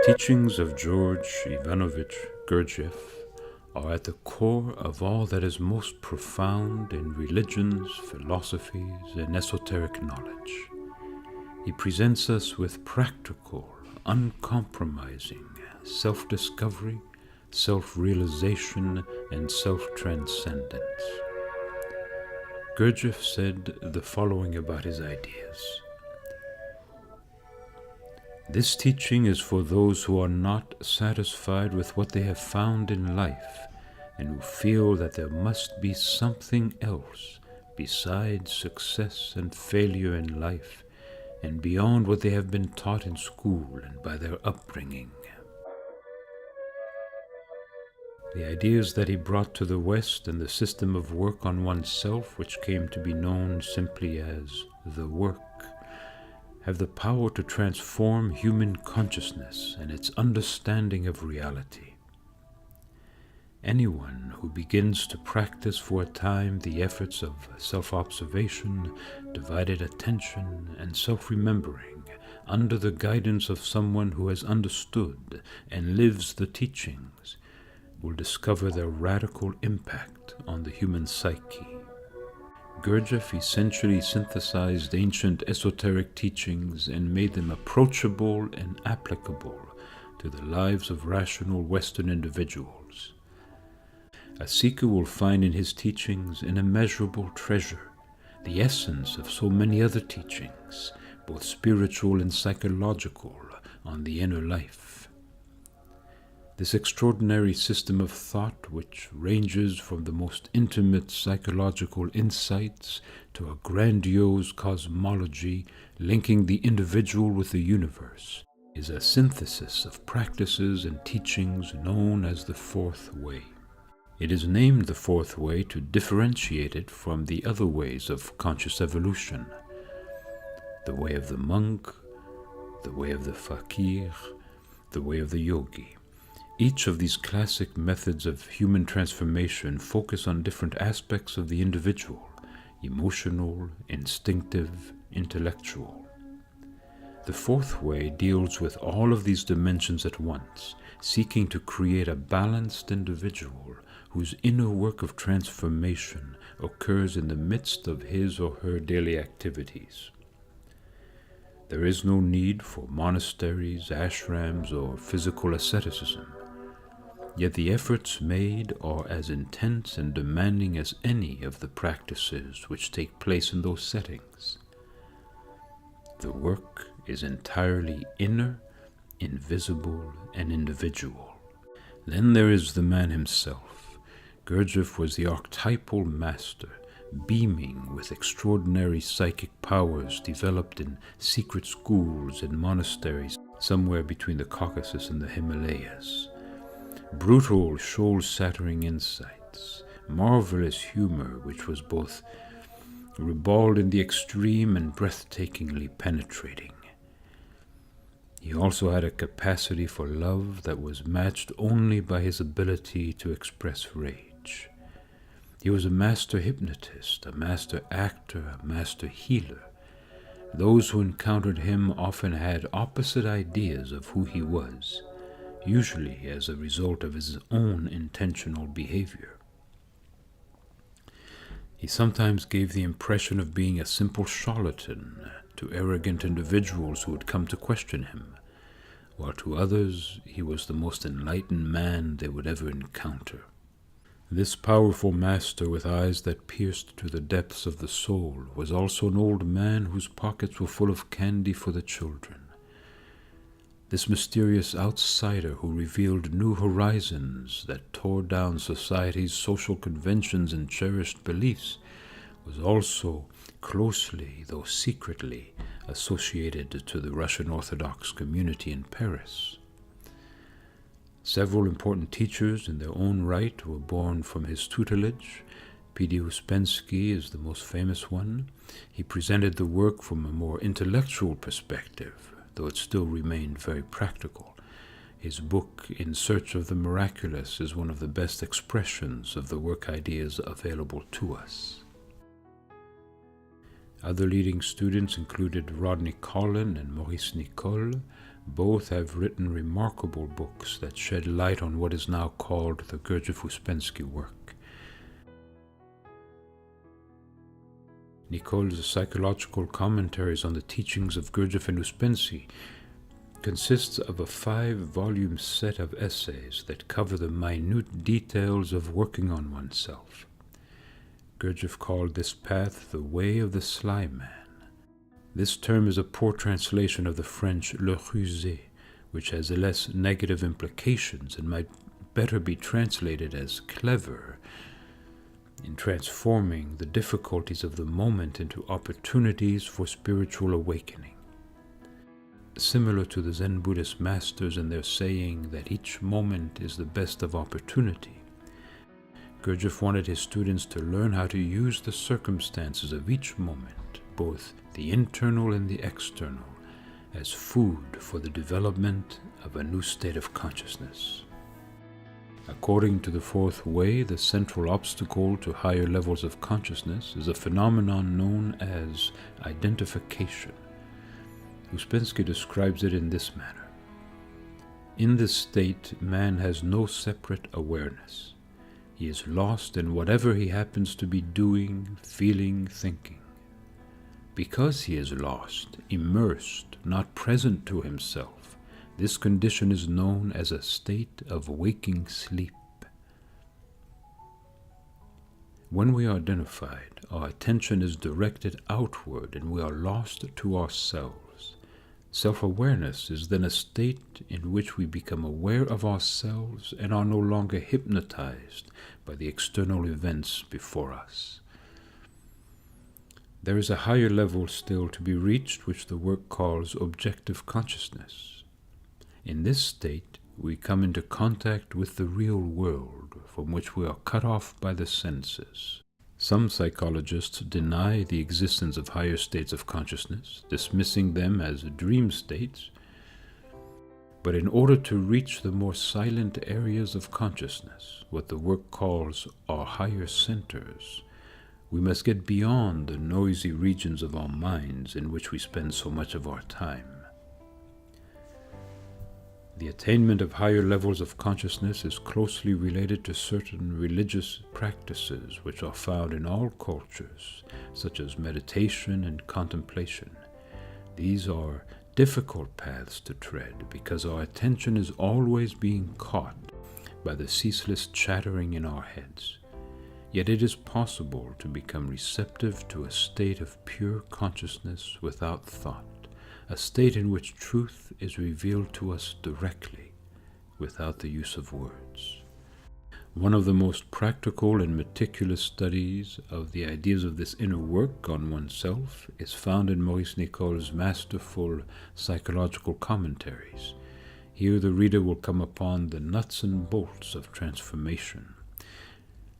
teachings of George Ivanovich Gurdjieff are at the core of all that is most profound in religions, philosophies, and esoteric knowledge. He presents us with practical, uncompromising self-discovery, self-realization, and self-transcendence. Gurdjieff said the following about his ideas. This teaching is for those who are not satisfied with what they have found in life and who feel that there must be something else besides success and failure in life and beyond what they have been taught in school and by their upbringing. The ideas that he brought to the West and the system of work on oneself, which came to be known simply as the work, have the power to transform human consciousness and its understanding of reality. Anyone who begins to practice for a time the efforts of self-observation, divided attention, and self-remembering under the guidance of someone who has understood and lives the teachings will discover their radical impact on the human psyche. Gurdjieff essentially synthesized ancient esoteric teachings and made them approachable and applicable to the lives of rational Western individuals. A seeker will find in his teachings an immeasurable treasure, the essence of so many other teachings, both spiritual and psychological, on the inner life. This extraordinary system of thought, which ranges from the most intimate psychological insights to a grandiose cosmology linking the individual with the universe, is a synthesis of practices and teachings known as the Fourth Way. It is named the Fourth Way to differentiate it from the other ways of conscious evolution: the way of the monk, the way of the fakir, the way of the yogi. Each of these classic methods of human transformation focus on different aspects of the individual: emotional, instinctive, intellectual. The Fourth Way deals with all of these dimensions at once, seeking to create a balanced individual whose inner work of transformation occurs in the midst of his or her daily activities. There is no need for monasteries, ashrams, or physical asceticism. Yet the efforts made are as intense and demanding as any of the practices which take place in those settings. The work is entirely inner, invisible, and individual. Then there is the man himself. Gurdjieff was the archetypal master, beaming with extraordinary psychic powers developed in secret schools and monasteries somewhere between the Caucasus and the Himalayas. Brutal, soul-shattering insights, marvelous humor which was both ribald in the extreme and breathtakingly penetrating. He also had a capacity for love that was matched only by his ability to express rage. He was a master hypnotist, a master actor, a master healer. Those who encountered him often had opposite ideas of who he was, usually as a result of his own intentional behavior. He sometimes gave the impression of being a simple charlatan to arrogant individuals who would come to question him, while to others he was the most enlightened man they would ever encounter. This powerful master with eyes that pierced to the depths of the soul was also an old man whose pockets were full of candy for the children. This mysterious outsider who revealed new horizons that tore down society's social conventions and cherished beliefs was also closely, though secretly, associated to the Russian Orthodox community in Paris. Several important teachers in their own right were born from his tutelage. P.D. Uspensky is the most famous one. He presented the work from a more intellectual perspective, though it still remained very practical. His book, In Search of the Miraculous, is one of the best expressions of the work ideas available to us. Other leading students included Rodney Collin and Maurice Nicole, Both have written remarkable books that shed light on what is now called the Gurdjieff-Ouspensky work. Nicole's psychological commentaries on the teachings of Gurdjieff and Ouspensky consists of a 5-volume set of essays that cover the minute details of working on oneself. Gurdjieff called this path the way of the sly man. This term is a poor translation of the French le rusé, which has less negative implications and might better be translated as clever in transforming the difficulties of the moment into opportunities for spiritual awakening. Similar to the Zen Buddhist masters and their saying that each moment is the best of opportunity, Gurdjieff wanted his students to learn how to use the circumstances of each moment, both the internal and the external, as food for the development of a new state of consciousness. According to the fourth way, the central obstacle to higher levels of consciousness is a phenomenon known as identification. Ouspensky describes it in this manner. In this state, man has no separate awareness. He is lost in whatever he happens to be doing, feeling, thinking. Because he is lost, immersed, not present to himself, this condition is known as a state of waking sleep. When we are identified, our attention is directed outward and we are lost to ourselves. Self-awareness is then a state in which we become aware of ourselves and are no longer hypnotized by the external events before us. There is a higher level still to be reached, which the work calls objective consciousness. In this state, we come into contact with the real world, from which we are cut off by the senses. Some psychologists deny the existence of higher states of consciousness, dismissing them as dream states. But in order to reach the more silent areas of consciousness, what the work calls our higher centers, we must get beyond the noisy regions of our minds in which we spend so much of our time. The attainment of higher levels of consciousness is closely related to certain religious practices which are found in all cultures, such as meditation and contemplation. These are difficult paths to tread because our attention is always being caught by the ceaseless chattering in our heads. Yet it is possible to become receptive to a state of pure consciousness without thought, a state in which truth is revealed to us directly, without the use of words. One of the most practical and meticulous studies of the ideas of this inner work on oneself is found in Maurice Nicole's masterful psychological commentaries. Here the reader will come upon the nuts and bolts of transformation.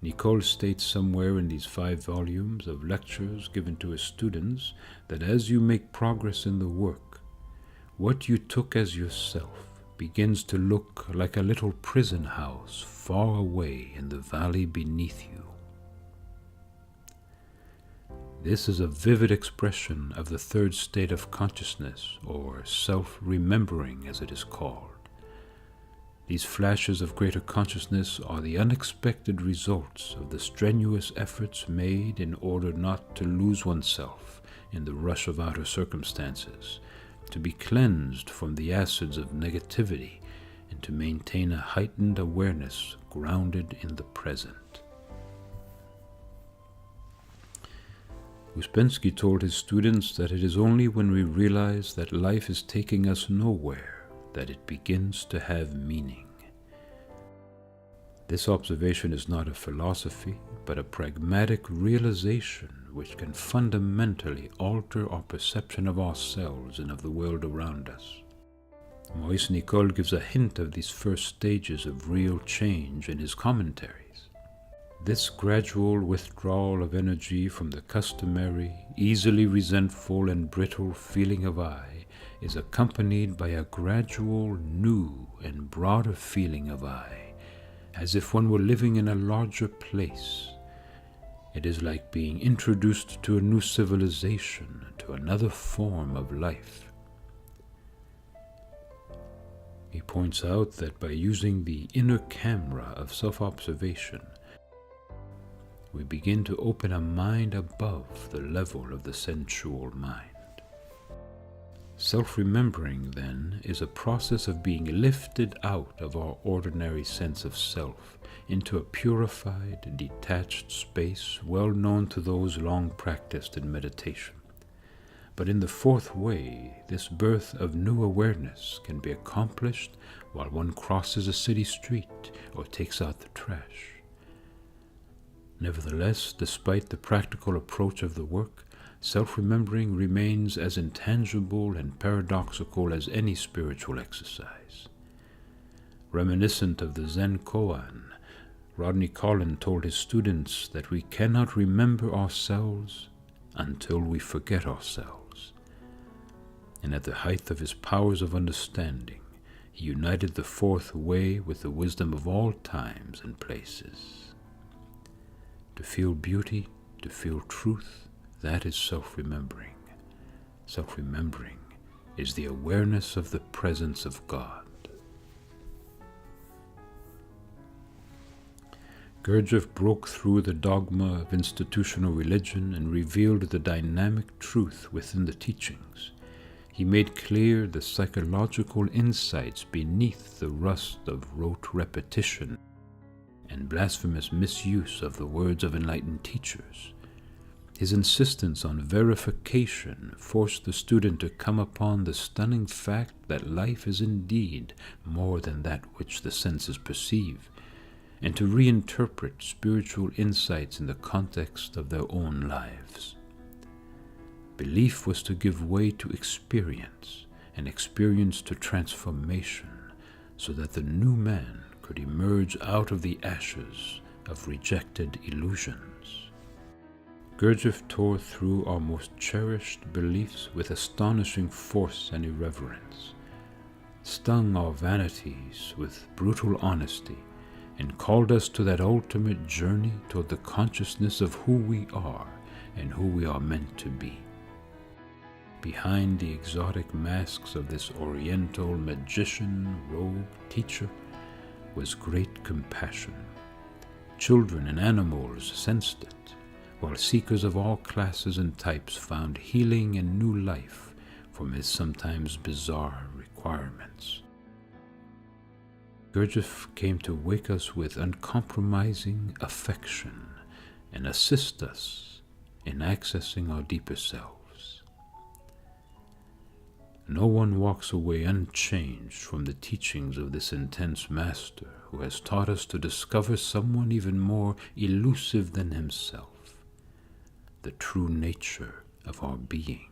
Nicole states somewhere in these 5 volumes of lectures given to his students that as you make progress in the work, what you took as yourself begins to look like a little prison house far away in the valley beneath you. This is a vivid expression of the third state of consciousness, or self-remembering as it is called. These flashes of greater consciousness are the unexpected results of the strenuous efforts made in order not to lose oneself in the rush of outer circumstances, to be cleansed from the acids of negativity, and to maintain a heightened awareness grounded in the present. Ouspensky told his students that it is only when we realize that life is taking us nowhere that it begins to have meaning. This observation is not a philosophy, but a pragmatic realization which can fundamentally alter our perception of ourselves and of the world around us. Maurice Nicole gives a hint of these first stages of real change in his commentaries. This gradual withdrawal of energy from the customary, easily resentful and brittle feeling of I is accompanied by a gradual, new and broader feeling of I, as if one were living in a larger place. It is like being introduced to a new civilization, to another form of life. He points out that by using the inner camera of self-observation, we begin to open a mind above the level of the sensual mind. Self-remembering, then, is a process of being lifted out of our ordinary sense of self into a purified, detached space well known to those long practiced in meditation. But in the fourth way, this birth of new awareness can be accomplished while one crosses a city street or takes out the trash. Nevertheless, despite the practical approach of the work, self-remembering remains as intangible and paradoxical as any spiritual exercise. Reminiscent of the Zen koan, Rodney Collin told his students that we cannot remember ourselves until we forget ourselves. And at the height of his powers of understanding, he united the fourth way with the wisdom of all times and places. To feel beauty, to feel truth, that is self-remembering. Self-remembering is the awareness of the presence of God. Gurdjieff broke through the dogma of institutional religion and revealed the dynamic truth within the teachings. He made clear the psychological insights beneath the rust of rote repetition and blasphemous misuse of the words of enlightened teachers. His insistence on verification forced the student to come upon the stunning fact that life is indeed more than that which the senses perceive, and to reinterpret spiritual insights in the context of their own lives. Belief was to give way to experience, and experience to transformation, so that the new man could emerge out of the ashes of rejected illusions. Gurdjieff tore through our most cherished beliefs with astonishing force and irreverence, stung our vanities with brutal honesty, and called us to that ultimate journey toward the consciousness of who we are and who we are meant to be. Behind the exotic masks of this oriental magician, rogue, teacher, was great compassion. Children and animals sensed it, while seekers of all classes and types found healing and new life from his sometimes bizarre requirements. Gurdjieff came to wake us with uncompromising affection and assist us in accessing our deeper selves. No one walks away unchanged from the teachings of this intense master who has taught us to discover someone even more elusive than himself, the true nature of our being.